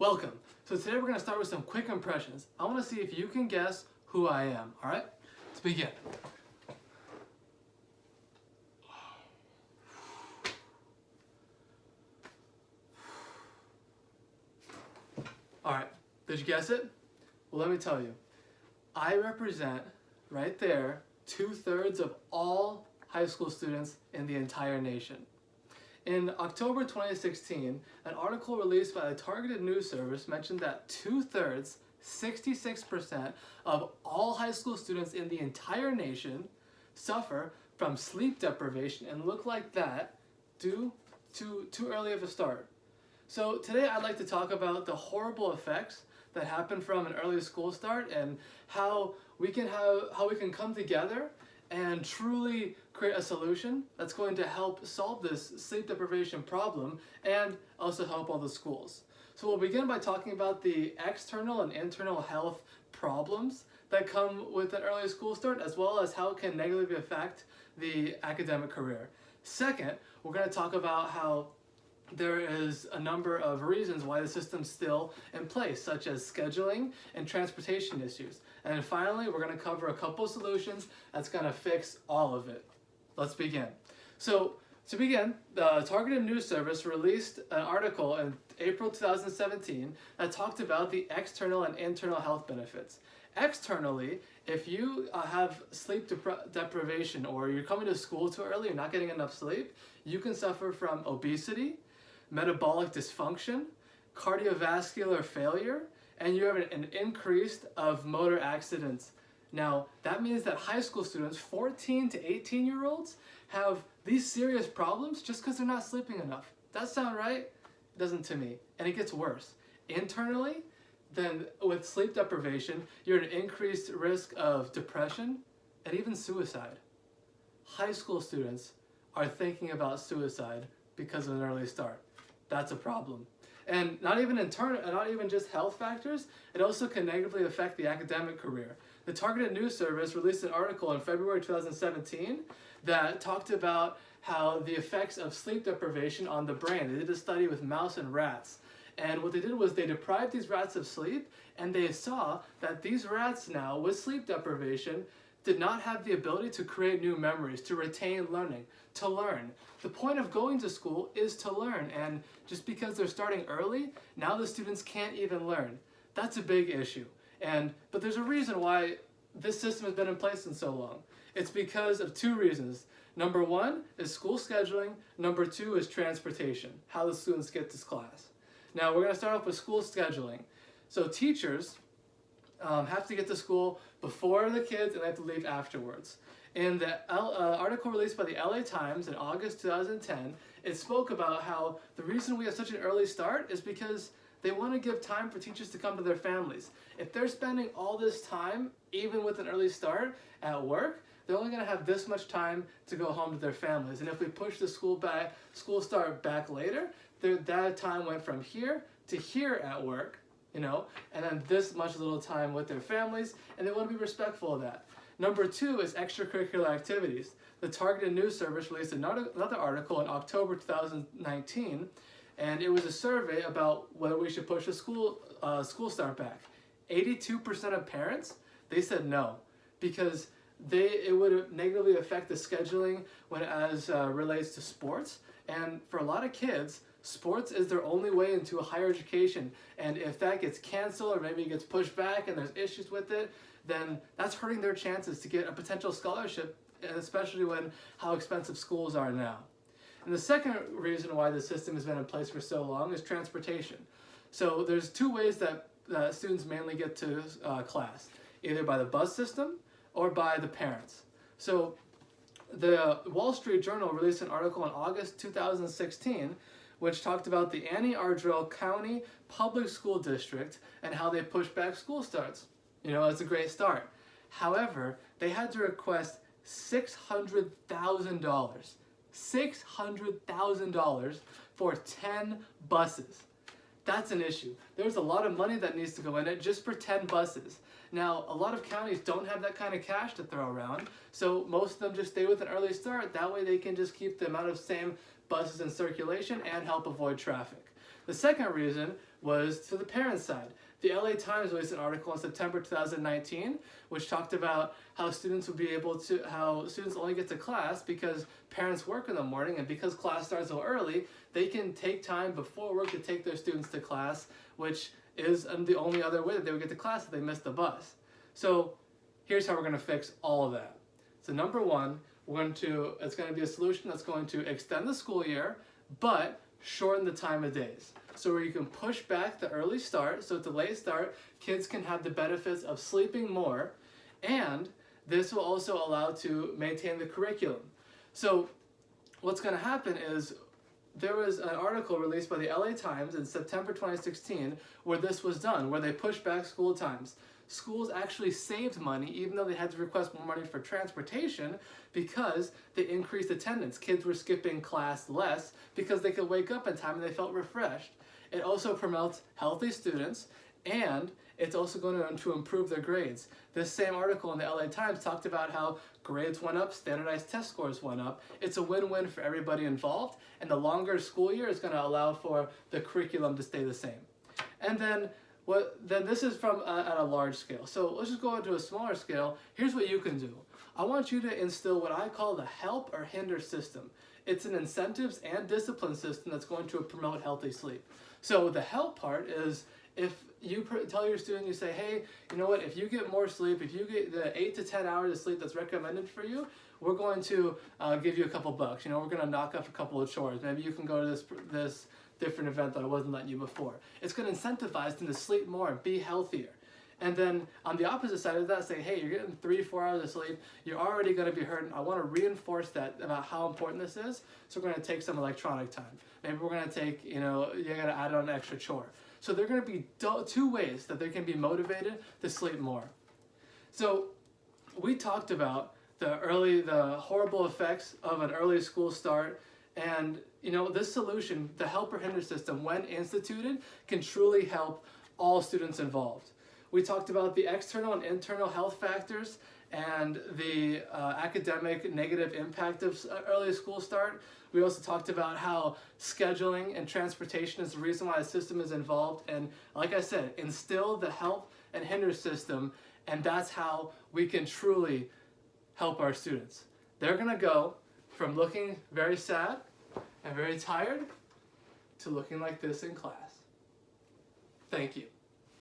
Welcome. So today we're going to start with some quick impressions. I want to see if you can guess who I am. All right? Let's begin. All right. Did you guess it? Well, let me tell you. I represent, right there, 2/3 of all high school students in the entire nation. In October 2016, an article released by the targeted news service mentioned that 2/3, 66% of all high school students in the entire nation suffer from sleep deprivation and look like that due to too early of a start. So today I'd like to talk about the horrible effects that happen from an early school start and how we can come together and truly create a solution that's going to help solve this sleep deprivation problem and also help all the schools. So we'll begin by talking about the external and internal health problems that come with an early school start, as well as how it can negatively affect the academic career. Second, we're going to talk about how there is a number of reasons why the system's still in place, such as scheduling and transportation issues. And then finally, we're going to cover a couple solutions that's going to fix all of it. Let's begin. So to begin, the Targeted News Service released an article in April 2017 that talked about the external and internal health benefits. Externally, if you have sleep deprivation or you're coming to school too early, you're not getting enough sleep, you can suffer from obesity, metabolic dysfunction, cardiovascular failure, and you have an increase of motor accidents. Now, that means that high school students, 14 to 18-year-olds, have these serious problems just because they're not sleeping enough. Does that sound right? It doesn't to me. And it gets worse. Internally, then with sleep deprivation, you're at an increased risk of depression and even suicide. High school students are thinking about suicide because of an early start. That's a problem. And not even just health factors, it also can negatively affect the academic career. The Targeted News Service released an article in February 2017 that talked about how the effects of sleep deprivation on the brain. They did a study with mouse and rats. And what they did was they deprived these rats of sleep, and they saw that these rats now, with sleep deprivation, did not have the ability to create new memories, to retain learning, to learn. The point of going to school is to learn, and just because they're starting early, now the students can't even learn. That's a big issue. But there's a reason why this system has been in place in so long. It's because of two reasons. Number one is school scheduling. Number two is transportation, how the students get to class. Now we're going to start off with school scheduling. So teachers have to get to school before the kids and they have to leave afterwards. In the article released by the LA Times in August 2010, it spoke about how the reason we have such an early start is because they want to give time for teachers to come to their families. If they're spending all this time, even with an early start at work, they're only going to have this much time to go home to their families. And if we push the school start back later, that time went from here to here at work, and then this much little time with their families, and they want to be respectful of that. Number two is extracurricular activities. The Targeted News Service released another article in October 2019, and it was a survey about whether we should push the school start back. 82% of parents, they said no, because it would negatively affect the scheduling as relates to sports, and for a lot of kids, sports is their only way into a higher education, and if that gets canceled or maybe it gets pushed back and there's issues with it, then that's hurting their chances to get a potential scholarship, especially when how expensive schools are now. And the second reason why the system has been in place for so long is transportation. So there's two ways that students mainly get to class, either by the bus system or by the parents. So the Wall Street Journal released an article in August 2016 which talked about the Anne Arundel County Public School District and how they pushed back school starts. It's a great start. However, they had to request $600,000. $600,000 for 10 buses. That's an issue. There's a lot of money that needs to go in it just for 10 buses. Now, a lot of counties don't have that kind of cash to throw around, so most of them just stay with an early start. That way they can just keep the amount of same buses in circulation and help avoid traffic. The second reason was to the parents' side. The LA Times released an article in September 2019, which talked about how students only get to class because parents work in the morning, and because class starts so early, they can take time before work to take their students to class, which is the only other way that they would get to class if they missed the bus. So here's how we're going to fix all of that. So number one, it's going to be a solution that's going to extend the school year, but shorten the time of days. So where you can push back the early start, so it's a late start, kids can have the benefits of sleeping more, and this will also allow to maintain the curriculum. So what's going to happen is there was an article released by the LA Times in September 2016 where this was done, where they pushed back school times. Schools actually saved money even though they had to request more money for transportation because they increased attendance. Kids were skipping class less because they could wake up in time and they felt refreshed. It also promotes healthy students, and it's also going to improve their grades. This same article in the LA Times talked about how grades went up, standardized test scores went up. It's a win-win for everybody involved, and the longer school year is going to allow for the curriculum to stay the same. And then this is from at a large scale. So let's just go into a smaller scale. Here's what you can do. I want you to instill what I call the help or hinder system. It's an incentives and discipline system that's going to promote healthy sleep. So the help part is if you tell your student, you say, hey, you know what, if you get more sleep, if you get the 8 to 10 hours of sleep that's recommended for you, we're going to give you a couple bucks. We're going to knock off a couple of chores. Maybe you can go to this different event that I wasn't letting you before. It's going to incentivize them to sleep more and be healthier. And then on the opposite side of that, say, hey, you're getting 3-4 hours of sleep, you're already going to be hurting. I want to reinforce that about how important this is, so we're going to take some electronic time. Maybe we're going to take, you're going to add on an extra chore. So there are going to be two ways that they can be motivated to sleep more. So we talked about the horrible effects of an early school start, and this solution, the help or hinder system, when instituted, can truly help all students involved. We talked about the external and internal health factors and the academic negative impact of early school start. We also talked about how scheduling and transportation is the reason why the system is involved. And like I said, instill the help and hinder system, and that's how we can truly help our students. They're going to go from looking very sad and very tired to looking like this in class. Thank you.